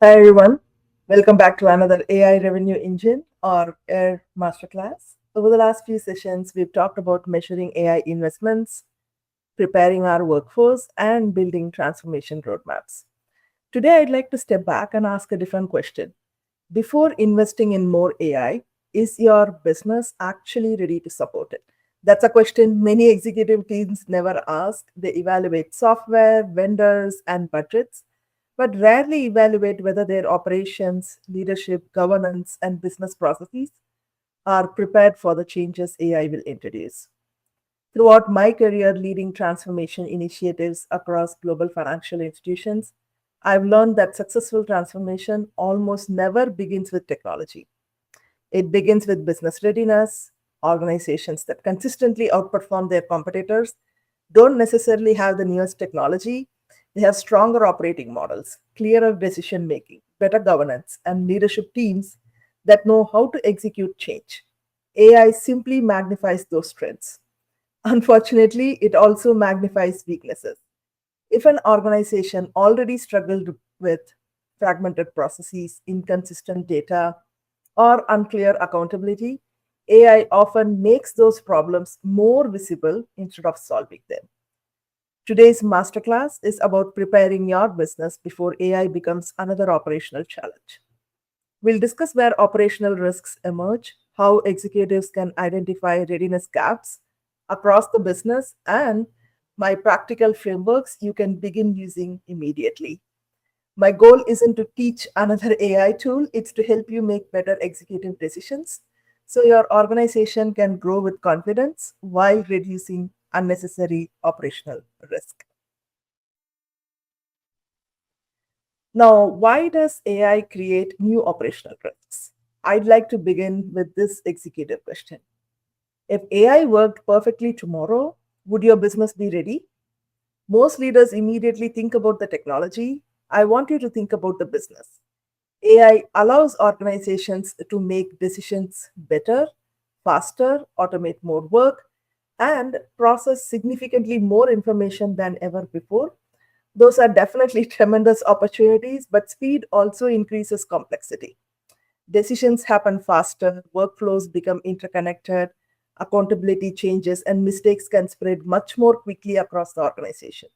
Hi everyone, welcome back to another AI Revenue Engine or AIRE Masterclass. Over the last few sessions, we've talked about measuring AI investments, preparing our workforce, and building transformation roadmaps. Today, I'd like to step back and ask a different question. Before investing in more AI, is your business actually ready to support it? That's a question many executive teams never ask. They evaluate software, vendors, and budgets, but rarely evaluate whether their operations, leadership, governance, and business processes are prepared for the changes AI will introduce. Throughout my career leading transformation initiatives across global financial institutions, I've learned that successful transformation almost never begins with technology. It begins with business readiness. Organizations that consistently outperform their competitors don't necessarily have the newest technology. They have stronger operating models, clearer decision making, better governance, and leadership teams that know how to execute change. AI simply magnifies those strengths. Unfortunately, it also magnifies weaknesses. If an organization already struggled with fragmented processes, inconsistent data, or unclear accountability, AI often makes those problems more visible instead of solving them. Today's masterclass is about preparing your business before AI becomes another operational challenge. We'll discuss where operational risks emerge, how executives can identify readiness gaps across the business, and my practical frameworks you can begin using immediately. My goal isn't to teach another AI tool, it's to help you make better executive decisions so your organization can grow with confidence while reducing unnecessary operational risk. Now, why does AI create new operational risks? I'd like to begin with this executive question. If AI worked perfectly tomorrow, would your business be ready? Most leaders immediately think about the technology. I want you to think about the business. AI allows organizations to make decisions better, faster, automate more work, and process significantly more information than ever before. Those are definitely tremendous opportunities, but speed also increases complexity. Decisions happen faster, workflows become interconnected, accountability changes, and mistakes can spread much more quickly across the organization.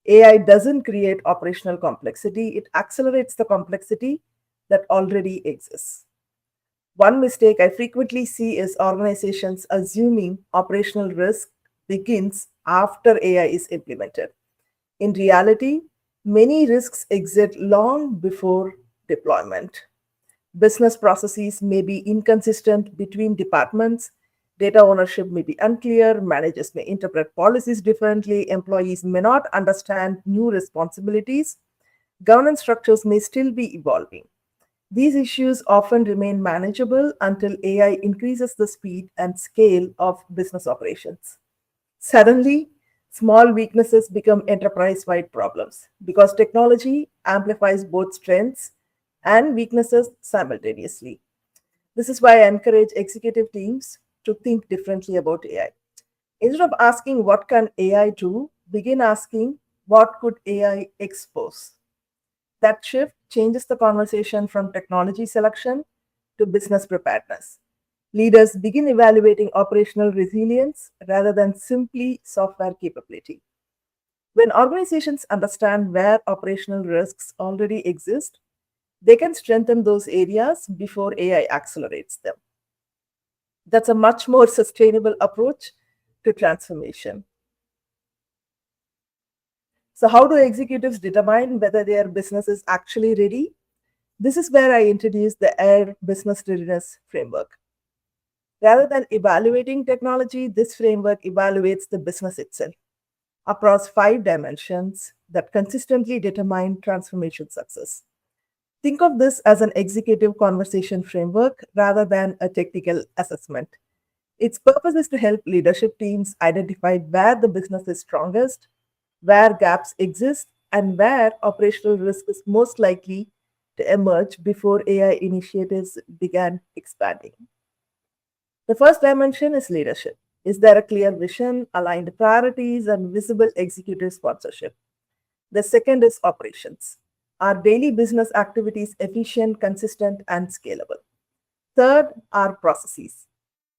AI doesn't create operational complexity, it accelerates the complexity that already exists. One mistake I frequently see is organizations assuming operational risk begins after AI is implemented. In reality, many risks exist long before deployment. Business processes may be inconsistent between departments, data ownership may be unclear, managers may interpret policies differently, employees may not understand new responsibilities, governance structures may still be evolving. These issues often remain manageable until AI increases the speed and scale of business operations. Suddenly, small weaknesses become enterprise wide problems because technology amplifies both strengths and weaknesses simultaneously. This is why I encourage executive teams to think differently about AI. Instead of asking, what can AI do? Begin asking, what could AI expose? That shift changes the conversation from technology selection to business preparedness. Leaders begin evaluating operational resilience rather than simply software capability. When organizations understand where operational risks already exist, they can strengthen those areas before AI accelerates them. That's a much more sustainable approach to transformation. So, how do executives determine whether their business is actually ready? This is where I introduce the AIRE business readiness framework. Rather than evaluating technology, this framework evaluates the business itself across five dimensions that consistently determine transformation success. Think of this as an executive conversation framework rather than a technical assessment. Its purpose is to help leadership teams identify where the business is strongest, where gaps exist, and where operational risk is most likely to emerge before AI initiatives began expanding. The first dimension is leadership. Is there a clear vision, aligned priorities, and visible executive sponsorship? The second is operations. Are daily business activities efficient, consistent, and scalable? Third, are processes.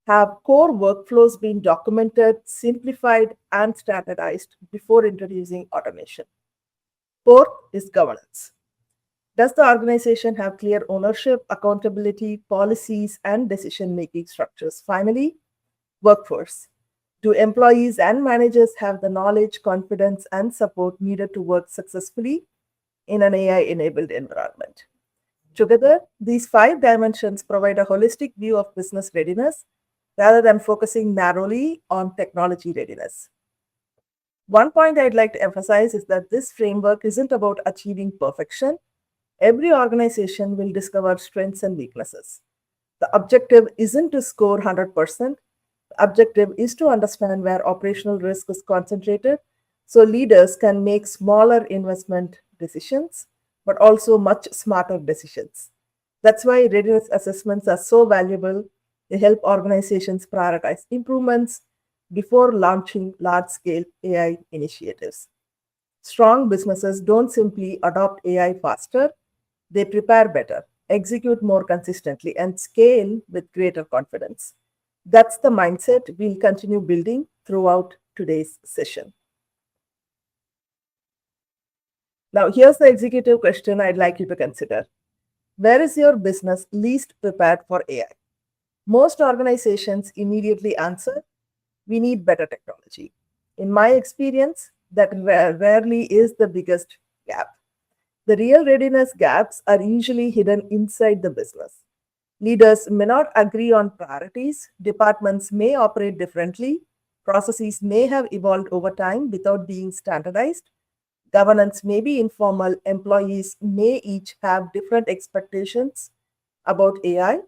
Have core workflows been documented, simplified, and standardized before introducing automation? Fourth is governance. Does the organization have clear ownership, accountability, policies, and decision making structures? Finally, workforce. Do employees and managers have the knowledge, confidence, and support needed to work successfully in an AI enabled environment? Together, these five dimensions provide a holistic view of business readiness rather than focusing narrowly on technology readiness. One point I'd like to emphasize is that this framework isn't about achieving perfection. Every organization will discover strengths and weaknesses. The objective isn't to score 100%. The objective is to understand where operational risk is concentrated so leaders can make smaller investment decisions, but also much smarter decisions. That's why readiness assessments are so valuable. They help organizations prioritize improvements before launching large scale AI initiatives. Strong businesses don't simply adopt AI faster, they prepare better, execute more consistently, and scale with greater confidence. That's the mindset we'll continue building throughout today's session. Now, here's the executive question I'd like you to consider. Where is your business least prepared for AI? Most organizations immediately answer, we need better technology. In my experience, that rarely is the biggest gap. The real readiness gaps are usually hidden inside the business. Leaders may not agree on priorities, departments may operate differently, processes may have evolved over time without being standardized, governance may be informal, employees may each have different expectations about AI.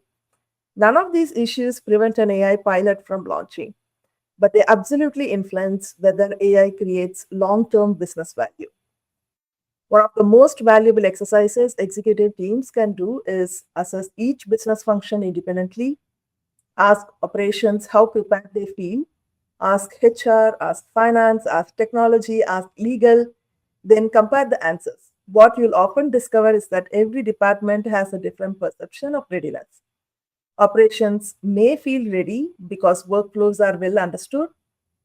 None of these issues prevent an AI pilot from launching, but they absolutely influence whether AI creates long term business value. One of the most valuable exercises executive teams can do is assess each business function independently, ask operations how prepared they feel, ask HR, ask finance, ask technology, ask legal, then compare the answers. What you'll often discover is that every department has a different perception of readiness. Operations may feel ready because workflows are well understood.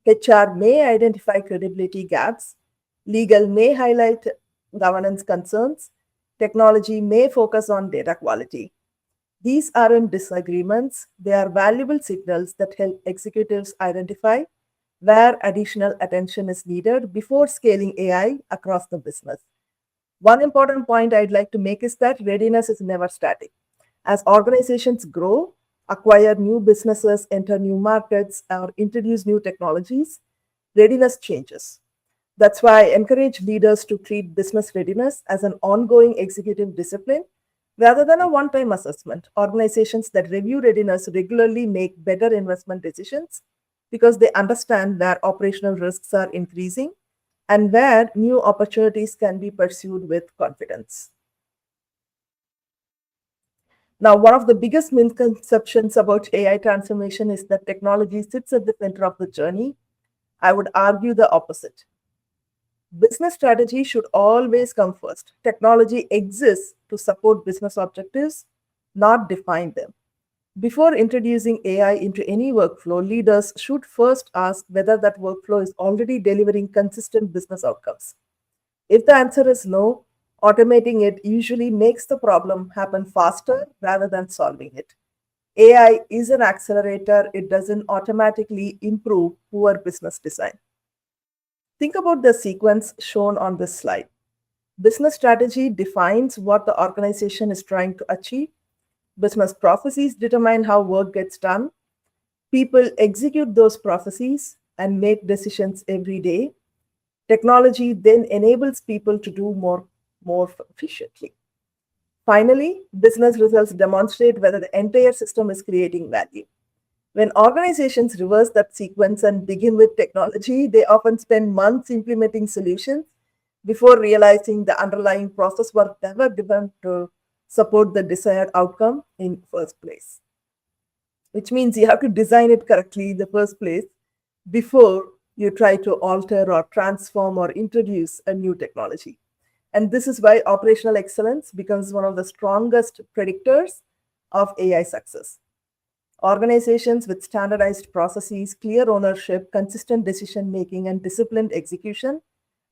HR may identify credibility gaps. Legal may highlight governance concerns. Technology may focus on data quality. These aren't disagreements, they are valuable signals that help executives identify where additional attention is needed before scaling AI across the business. One important point I'd like to make is that readiness is never static. As organizations grow, acquire new businesses, enter new markets, or introduce new technologies, readiness changes. That's why I encourage leaders to treat business readiness as an ongoing executive discipline rather than a one time assessment. Organizations that review readiness regularly make better investment decisions because they understand where operational risks are increasing and where new opportunities can be pursued with confidence. Now, one of the biggest misconceptions about AI transformation is that technology sits at the center of the journey. I would argue the opposite. Business strategy should always come first. Technology exists to support business objectives, not define them. Before introducing AI into any workflow, leaders should first ask whether that workflow is already delivering consistent business outcomes. If the answer is no, automating it usually makes the problem happen faster rather than solving it. AI is an accelerator, it doesn't automatically improve poor business design. Think about the sequence shown on this slide. Business strategy defines what the organization is trying to achieve. Business processes determine how work gets done. People execute those processes and make decisions every day. Technology then enables people to do more efficiently. Finally, business results demonstrate whether the entire system is creating value. When organizations reverse that sequence and begin with technology, they often spend months implementing solutions before realizing the underlying process was never given to support the desired outcome in first place. Which means you have to design it correctly in the first place before you try to alter or transform or introduce a new technology. And this is why operational excellence becomes one of the strongest predictors of AI success. Organizations with standardized processes, clear ownership, consistent decision making, and disciplined execution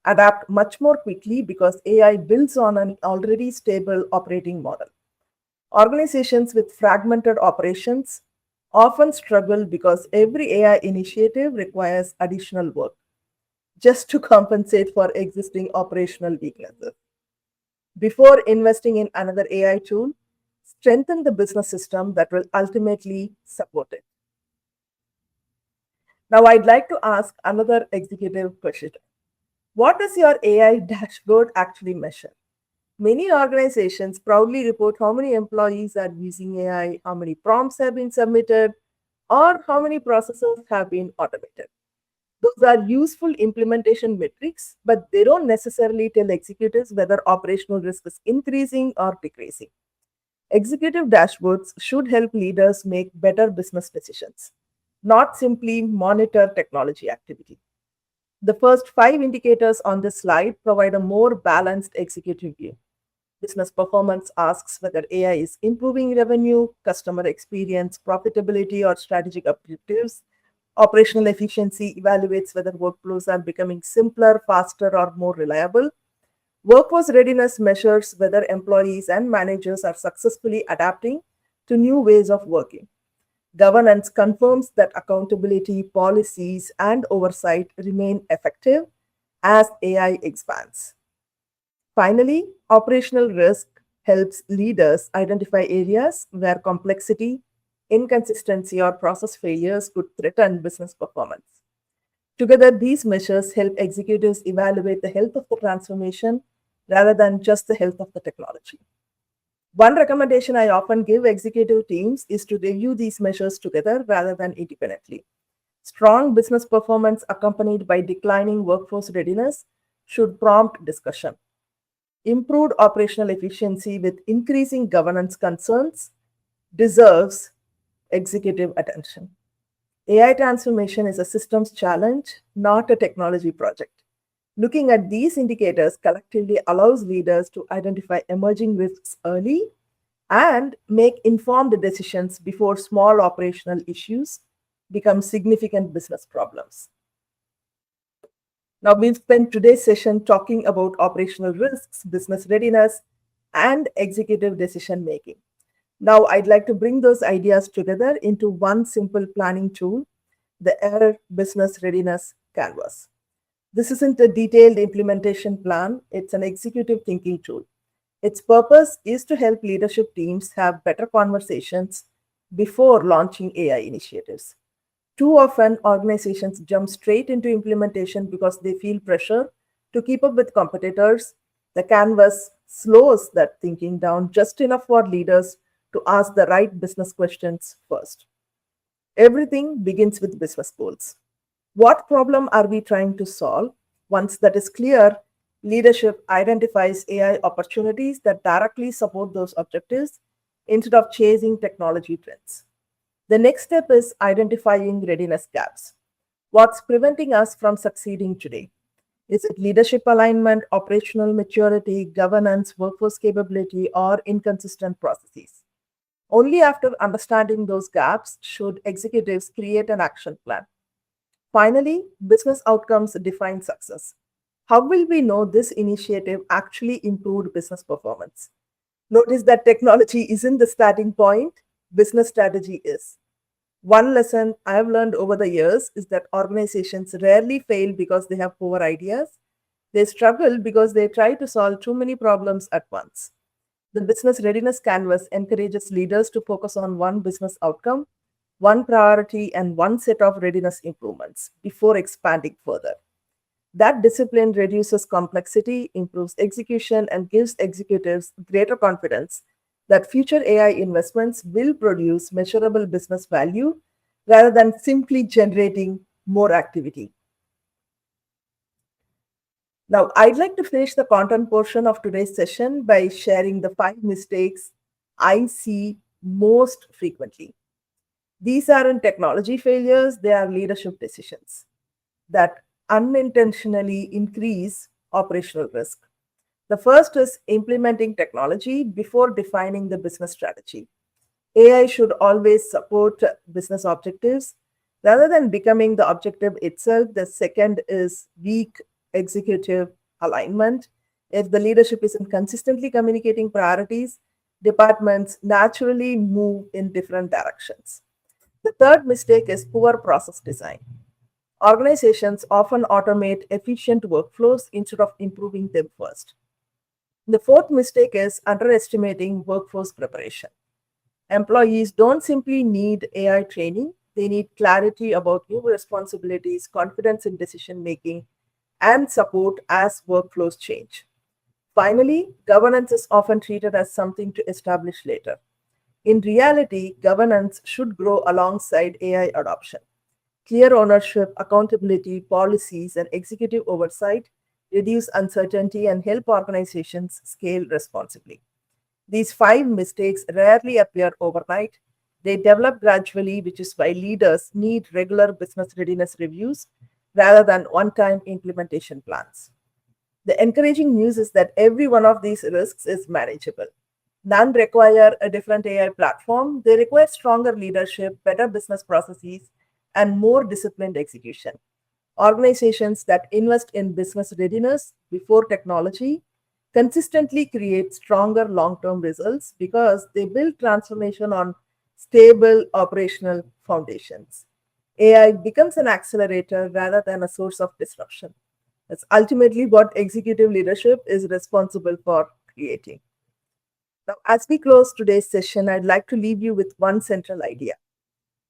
adapt much more quickly because AI builds on an already stable operating model. Organizations with fragmented operations often struggle because every AI initiative requires additional work just to compensate for existing operational weaknesses. Before investing in another AI tool, strengthen the business system that will ultimately support it. Now, I'd like to ask another executive question. What does your AI dashboard actually measure? Many organizations proudly report how many employees are using AI, how many prompts have been submitted, or how many processes have been automated. Those are useful implementation metrics, but they don't necessarily tell executives whether operational risk is increasing or decreasing. Executive dashboards should help leaders make better business decisions, not simply monitor technology activity. The first five indicators on this slide provide a more balanced executive view. Business performance asks whether AI is improving revenue, customer experience, profitability, or strategic objectives. Operational efficiency evaluates whether workflows are becoming simpler, faster, or more reliable. Workforce readiness measures whether employees and managers are successfully adapting to new ways of working. Governance confirms that accountability, policies, and oversight remain effective as AI expands. Finally, operational risk helps leaders identify areas where complexity, inconsistency, or process failures could threaten business performance. Together, these measures help executives evaluate the health of the transformation rather than just the health of the technology. One recommendation I often give executive teams is to review these measures together rather than independently. Strong business performance accompanied by declining workforce readiness should prompt discussion. Improved operational efficiency with increasing governance concerns deserves executive attention. AI transformation is a systems challenge, not a technology project. Looking at these indicators collectively allows leaders to identify emerging risks early and make informed decisions before small operational issues become significant business problems. Now, we've spent today's session talking about operational risks, business readiness, and executive decision making. Now, I'd like to bring those ideas together into one simple planning tool, the AIRE Business Readiness Canvas. This isn't a detailed implementation plan, it's an executive thinking tool. Its purpose is to help leadership teams have better conversations before launching AI initiatives. Too often, organizations jump straight into implementation because they feel pressure to keep up with competitors. The canvas slows that thinking down just enough for leaders to ask the right business questions first. Everything begins with business goals. What problem are we trying to solve? Once that is clear, leadership identifies AI opportunities that directly support those objectives instead of chasing technology trends. The next step is identifying readiness gaps. What's preventing us from succeeding today? Is it leadership alignment, operational maturity, governance, workforce capability, or inconsistent processes? Only after understanding those gaps should executives create an action plan. Finally, business outcomes define success. How will we know this initiative actually improved business performance? Notice that technology isn't the starting point, business strategy is. One lesson I have learned over the years is that organizations rarely fail because they have poor ideas. They struggle because they try to solve too many problems at once. The business readiness canvas encourages leaders to focus on one business outcome, one priority, and one set of readiness improvements before expanding further. That discipline reduces complexity, improves execution, and gives executives greater confidence that future AI investments will produce measurable business value rather than simply generating more activity. Now, I'd like to finish the content portion of today's session by sharing the five mistakes I see most frequently. These aren't technology failures, they are leadership decisions that unintentionally increase operational risk. The first is implementing technology before defining the business strategy. AI should always support business objectives rather than becoming the objective itself. The second is weak executive alignment. If the leadership isn't consistently communicating priorities, departments naturally move in different directions. The third mistake is poor process design. Organizations often automate efficient workflows instead of improving them first. The fourth mistake is underestimating workforce preparation. Employees don't simply need AI training, they need clarity about new responsibilities, confidence in decision making, and support as workflows change. Finally, governance is often treated as something to establish later. In reality, governance should grow alongside AI adoption. Clear ownership, accountability, policies, and executive oversight reduce uncertainty and help organizations scale responsibly. These five mistakes rarely appear overnight. They develop gradually, which is why leaders need regular business readiness reviews rather than one time implementation plans. The encouraging news is that every one of these risks is manageable. None require a different AI platform. They require stronger leadership, better business processes, and more disciplined execution. Organizations that invest in business readiness before technology consistently create stronger long term results because they build transformation on stable operational foundations. AI becomes an accelerator rather than a source of disruption. That's ultimately what executive leadership is responsible for creating. Now, as we close today's session, I'd like to leave you with one central idea.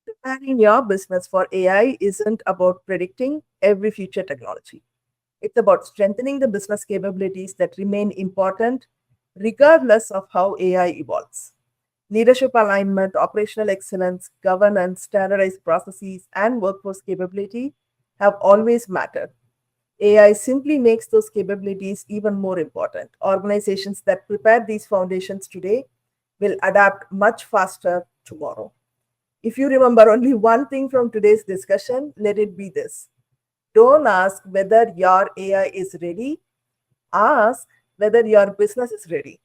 Preparing your business for AI isn't about predicting every future technology. It's about strengthening the business capabilities that remain important regardless of how AI evolves. Leadership alignment, operational excellence, governance, standardized processes, and workforce capability have always mattered. AI simply makes those capabilities even more important. Organizations that prepare these foundations today will adapt much faster tomorrow. If you remember only one thing from today's discussion, let it be this: don't ask whether your AI is ready, ask whether your business is ready.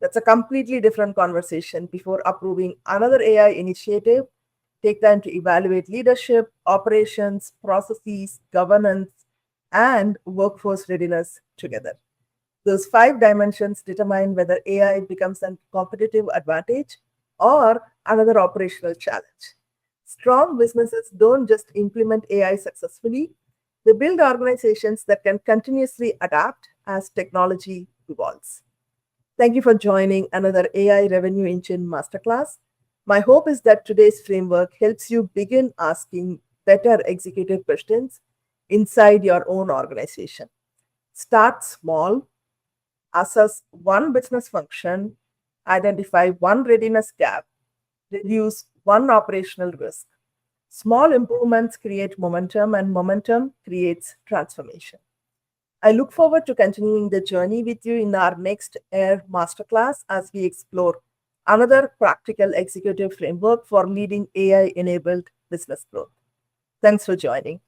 That's a completely different conversation. Before approving another AI initiative, take time to evaluate leadership, operations, processes, governance, and workforce readiness together. Those five dimensions determine whether AI becomes a competitive advantage or another operational challenge. Strong businesses don't just implement AI successfully, they build organizations that can continuously adapt as technology evolves. Thank you for joining another AI Revenue Engine Masterclass. My hope is that today's framework helps you begin asking better executive questions inside your own organization. Start small, assess one business function, identify one readiness gap, reduce one operational risk. Small improvements create momentum, and momentum creates transformation. I look forward to continuing the journey with you in our next AIRE Masterclass as we explore another practical executive framework for leading AI enabled business growth. Thanks for joining.